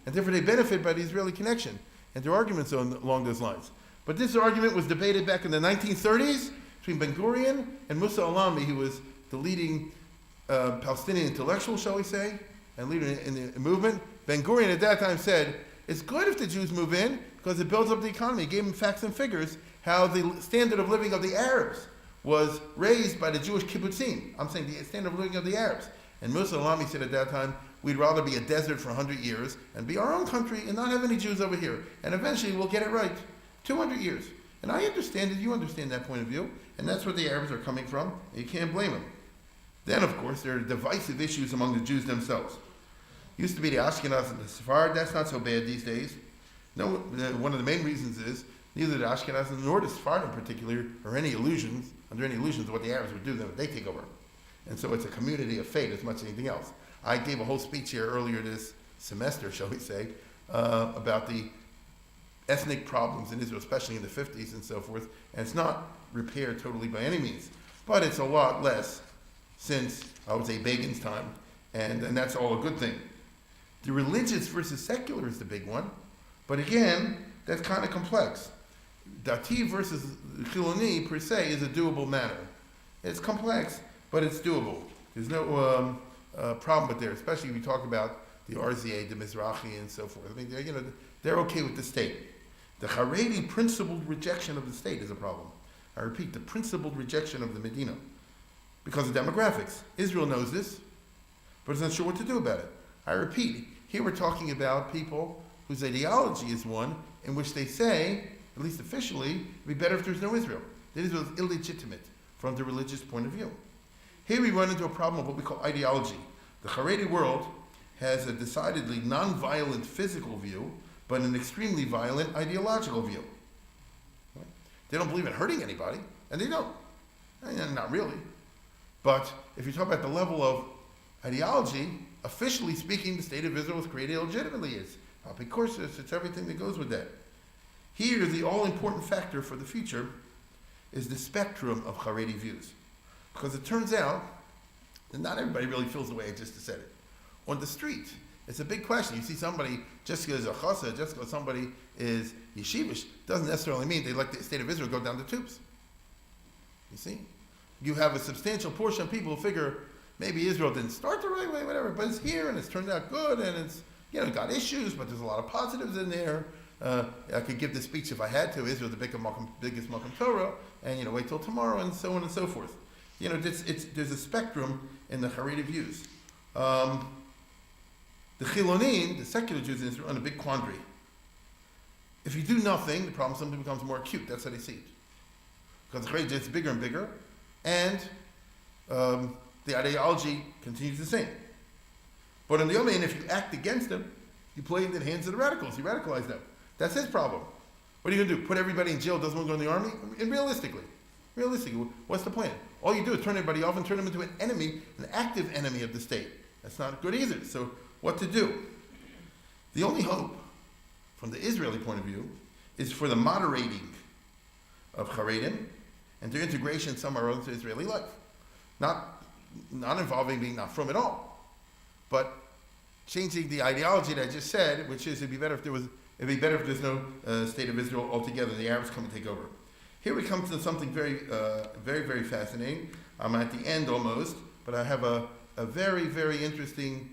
And therefore they benefit by the Israeli connection. And there are arguments along those lines. But this argument was debated back in the 1930s between Ben Gurion and Musa Alami, who was the leading Palestinian intellectual, shall we say, and leader in the movement. Ben Gurion at that time said, it's good if the Jews move in because it builds up the economy. He gave them facts and figures how the standard of living of the Arabs was raised by the Jewish kibbutzim. I'm saying the standard of living of the Arabs. And Musa Alami said at that time, we'd rather be a desert for 100 years and be our own country and not have any Jews over here. And eventually we'll get it right. 200 years. And I understand it, you understand that point of view, and that's where the Arabs are coming from, and you can't blame them. Then, of course, there are divisive issues among the Jews themselves. Used to be the Ashkenaz and the Sephardi. That's not so bad these days. No, one of the main reasons is neither the Ashkenaz nor the Sephardi in particular are under any illusions of what the Arabs would do when they take over. And so it's a community of fate as much as anything else. I gave a whole speech here earlier this semester, shall we say, about the ethnic problems in Israel, especially in the 50s and so forth. And it's not repaired totally by any means, but it's a lot less since, I would say, Begin's time, and that's all a good thing. The religious versus secular is the big one, but again, that's kind of complex. Dati versus Chiloni, per se, is a doable matter. It's complex, but it's doable. There's no problem with there, especially if you talk about the RZA, the Mizrahi, and so forth. I mean, they're okay with the state. The Haredi principled rejection of the state is a problem. I repeat, the principled rejection of the Medina. Because of demographics. Israel knows this, but is not sure what to do about it. I repeat, here we're talking about people whose ideology is one in which they say, at least officially, it'd be better if there's no Israel. That Israel is illegitimate from the religious point of view. Here we run into a problem of what we call ideology. The Haredi world has a decidedly non-violent physical view, but an extremely violent ideological view. Right? They don't believe in hurting anybody, and they don't. Not really. But if you talk about the level of ideology, officially speaking, the state of Israel was created illegitimately. It's Apicorsis, it's everything that goes with that. Here, the all-important factor for the future is the spectrum of Haredi views. Because it turns out that not everybody really feels the way I just said it. On the street, it's a big question. You see somebody, just because a chassid, just because somebody is yeshivish, doesn't necessarily mean they like the state of Israel go down the tubes. You see? You have a substantial portion of people who figure maybe Israel didn't start the right way, whatever, but it's here and it's turned out good and it's, got issues, but there's a lot of positives in there. I could give this speech if I had to. Israel, the biggest Malkam Torah, and wait till tomorrow, and so on and so forth. There's a spectrum in the Haredi views. The Chilonim, the secular Jews in Israel, are in a big quandary. If you do nothing, the problem simply becomes more acute. That's how they see it. Because the Haredi gets bigger and bigger, and the ideology continues the same. But on the other hand, if you act against them, you play into the hands of the radicals. You radicalize them. That's his problem. What are you going to do? Put everybody in jail, doesn't want to go in the army? And realistically, what's the plan? All you do is turn everybody off and turn them into an enemy, an active enemy of the state. That's not good either. So what to do? The only hope, from the Israeli point of view, is for the moderating of Haredim and their integration somehow into Israeli life. Not involving being not from at all, but changing the ideology that I just said, which is it'd be better if there's no state of Israel altogether. The Arabs come and take over. Here we come to something very, very, very fascinating. I'm at the end almost, but I have a very, very interesting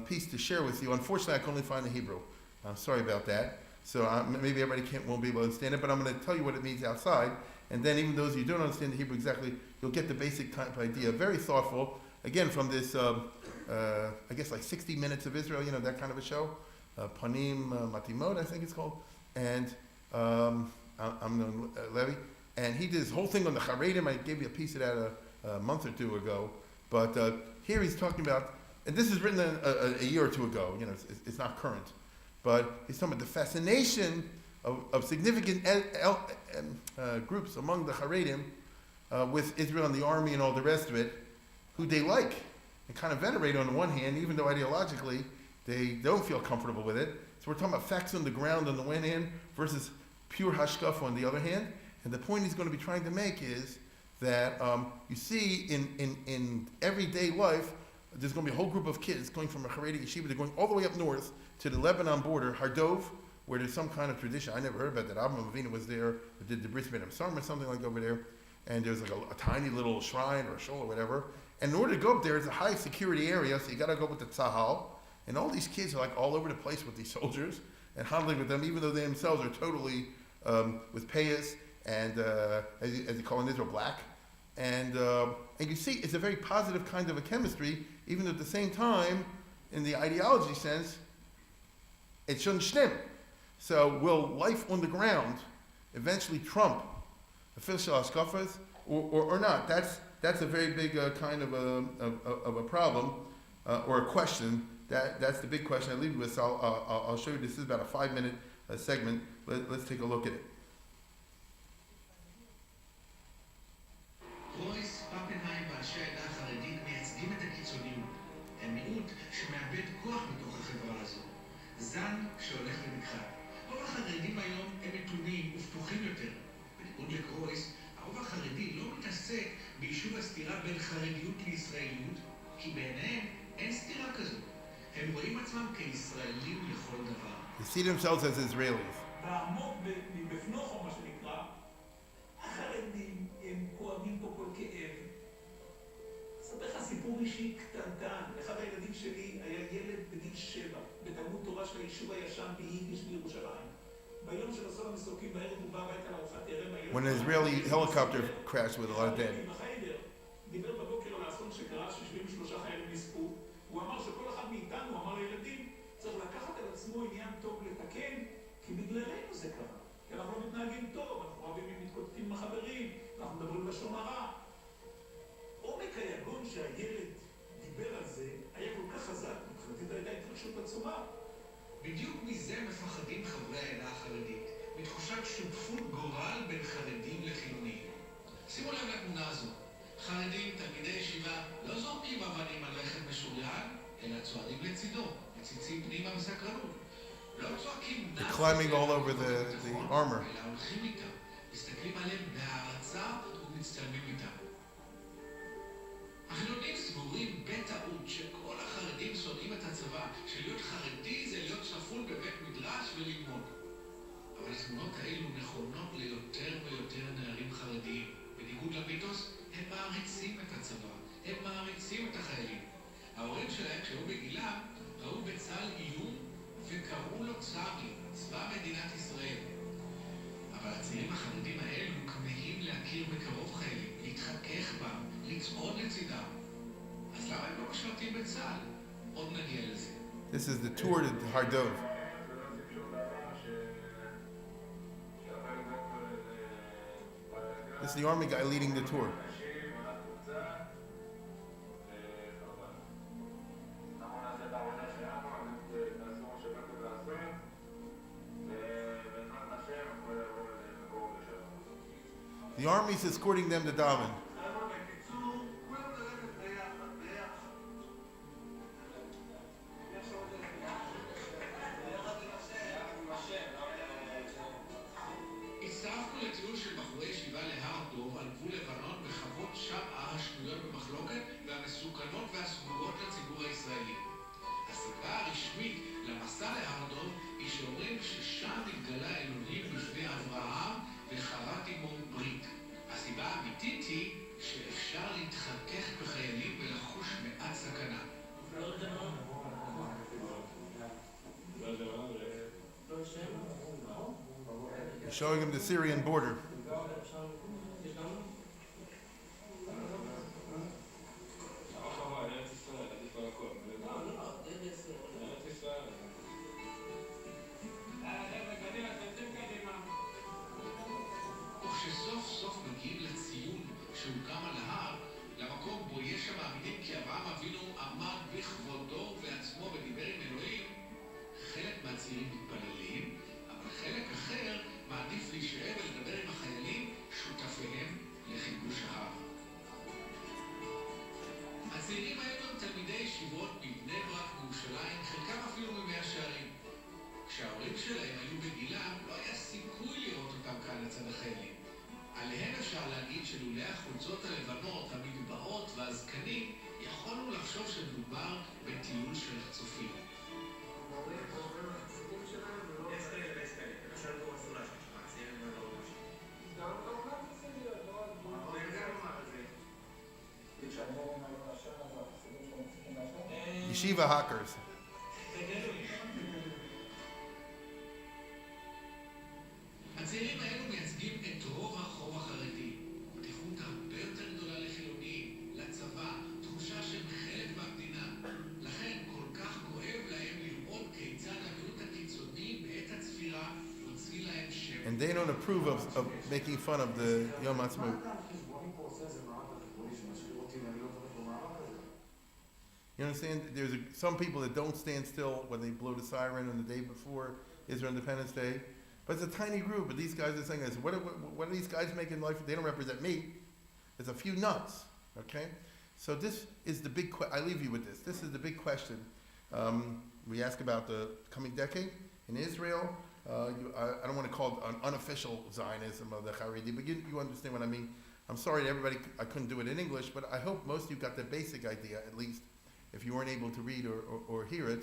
piece to share with you. Unfortunately, I can only find the Hebrew. I'm sorry about that. So maybe everybody won't be able to understand it, but I'm going to tell you what it means outside. And then even those who don't understand the Hebrew exactly, you'll get the basic type of idea. Very thoughtful. Again, from this, I guess like 60 Minutes of Israel, that kind of a show. Panim Matimot, I think it's called. And Amnon Levy. And he did his whole thing on the Haredim. I gave you a piece of that a month or two ago. But here he's talking about, and this is written a year or two ago. It's not current. But he's talking about the fascination of significant groups among the Haredim with Israel and the army and all the rest of it, who they like and kind of venerate on the one hand, even though ideologically they don't feel comfortable with it. So we're talking about facts on the ground on the one hand versus pure hashkafa on the other hand. And the point he's going to be trying to make is that you see in everyday life, there's going to be a whole group of kids going from a Haredi yeshiva, they're going all the way up north to the Lebanon border, Hardov, where there's some kind of tradition. I never heard about that. Avraham Avinu was there, did the Bris Milah Psalm or something like over there, and there's like a tiny little shrine or a shul or whatever. And in order to go up there, it's a high security area, so you got to go with the tzahal. And all these kids are like all over the place with these soldiers and huddling with them, even though they themselves are totally with payas and, as you call in Israel, black. And you see, it's a very positive kind of a chemistry, even though at the same time, in the ideology sense, it shouldn't shtim. So will life on the ground eventually trump official hashkafas or not? That's a very big kind of a problem or a question. That's the big question I leave you with. So I'll show you. This is about a 5-minute segment. Let's take a look at it. רויס, פפנהיים ואנשי העדה החרדית מייצגים את הקיצוניות. הם מיעוט שמאבד כוח מתוך החברה הזו. זן שהולך ונכחד. רוב החרדים היום הם מתונים ופתוחים יותר. בניגוד לקרויס, הרוב החרדי לא מתעסק ביישוב הסתירה בין חרדיות לישראליות, כי בעיניהם אין סתירה כזו. הם רואים עצמם כישראלים לכל דבר. They see themselves as Israelis. בעמוק מבפנוכו, מה שנקרא, החרדים הם כואבים פה כל כאב. אספר לך סיפור סיפור אישי קטנטן. אחד הילדים שלי היה ילד בגיל 7, בתלמוד תורה של היישוב הישן ביידיש בירושלים. ביום של אסון המסוקים בערב הוא בא הביתה לארוחת ערב. When an Israeli helicopter crashed with a lot of dead. דיבר בבוקר על האסון שקרה, ש73 חיילים נספו. הוא אמר שכל אחד מאיתנו, אמר לילדים, צריך לקחת על עצמו עניין טוב לתקן, כי בגללנו זה קרה. כי אנחנו לא מתנהגים טוב, אנחנו רבים מתקוטטים עם החברים, אנחנו מדברים לשון הרע. עומק היגון שהילד דיבר על זה היה כל כך חזק, מבחינתי הייתה התרגשות עצומה. בדיוק מזה מפחדים חברי העדה החרדית, מתחושת שותפות גורל בין חרדים לחילונים. שימו לב לתמונה הזו. חרדים, תלמידי ישיבה, לא זורקים אבנים על רכב משוריין, אלא צועדים לצידו, מציצים פנימה בסקרנות. לא צועקים They're climbing all over the armor. אלא הולכים איתם, מסתכלים עליהם בהערצה ומצטלמים איתם. החילונים סבורים בטעות שכל החרדים שונאים את הצבא, שלהיות חרדי זה להיות שפול בבית מדרש וללמוד. אבל התמונות האלו נכונות ליותר ויותר נערים חרדיים. בניגוד למיתוס, הם מעריצים את הצבא, הם מעריצים את החיילים. ההורים שלהם, כשהיו בגילם, ראו בצה"ל איום וקראו לו צב"י, צבא מדינת ישראל. אבל הצעירים החרדים האלו כמהים להכיר בקרוב חיילים, להתחכך בם, לצעוד לצידם. אז למה הם לא משרתים בצה"ל? עוד נגיע לזה. This is the tour to Hardov. This is the army guy leading the tour. The army's escorting them to daven. הצטרפנו לטיול של בחורי ישיבה להר דוב על גבול לבנון בחוות שבעה השנויות במחלוקת והמסוכנות והסגורות לציבור הישראלי. הסיבה הרשמית למסע להר דוב היא שאומרים ששם התגלה אלוהים בפני אברהם וחרט עמו ברית. הסיבה האמיתית היא שאפשר להתחכך בחיילים ולחוש מעט סכנה. They're showing him the Syrian border. וכשסוף סוף מגיעים לציון שהוקם על ההר, למקום בו יש המאמינים כי אברהם אבינו עמד בכבודו ובעצמו ודיבר עם אלוהים, חלק מהצעירים מתפללים, אבל חלק אחר מעדיף להישאר ולדבר עם החיילים, שותפיהם לכיבוש ההר. הצעירים האלו הם תלמידי ישיבות מבני ברק בירושלים, חלקם אפילו ממאה שערים. כשההורים שלהם היו בגילם, לא היה סיכוי לראות אותם כאן לצד החיילים. עליהם אפשר להגיד שלולא החולצות הלבנות, המגבעות והזקנים, יכולנו לחשוב שמדובר בטיול של צופים. Yeshiva hackers. הצעירים האלו מייצגים את רוב הרחוב החרדי. פתיחות הרבה יותר גדולה לחילונים, לצבא, תחושה שהם חלק מהמדינה. לכן כל כך כואב להם לראות כיצד המיעוט הקיצוני בעת הצפירה הוציא להם שם. And they don't approve of making fun of the Yom Ha'atzmaut. You understand? There's some people that don't stand still when they blow the siren on the day before Israel Independence Day. But it's a tiny group. But these guys are saying, what are these guys making life? They don't represent me. There's a few nuts. Okay? So this is the big I leave you with this. This is the big question. We ask about the coming decade in Israel. I don't want to call it an unofficial Zionism of the Haredi, but you understand what I mean. I'm sorry to everybody, I couldn't do it in English, but I hope most of you got the basic idea, at least, if you weren't able to read or hear it.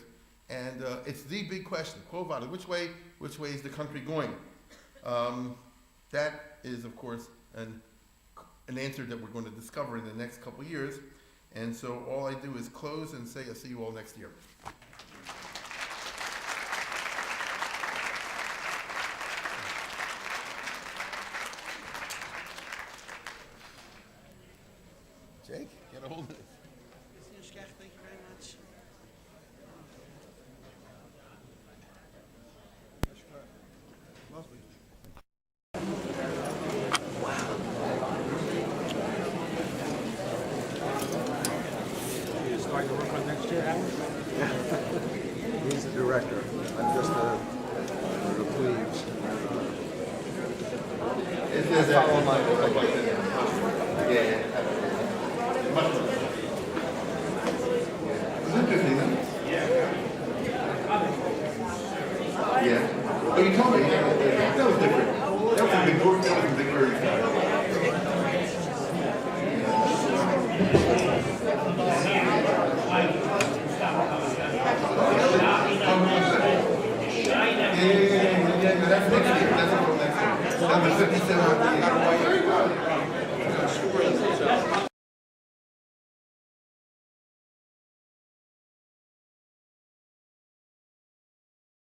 And it's the big question. Which way is the country going? That is, of course, an answer that we're going to discover in the next couple of years. And so all I do is close and say I'll see you all next year. Jake, get a hold of it. Thank you very much. Lovely. You're starting to work on next year, Howard? He's the director. I'm just the plebes. Follow my direction. Yeah. It's interesting, huh? Yeah. Oh, you told me. Yeah, that was different. That was a big group. That was a big group. Yeah, that's next year. That's next year. Number 57.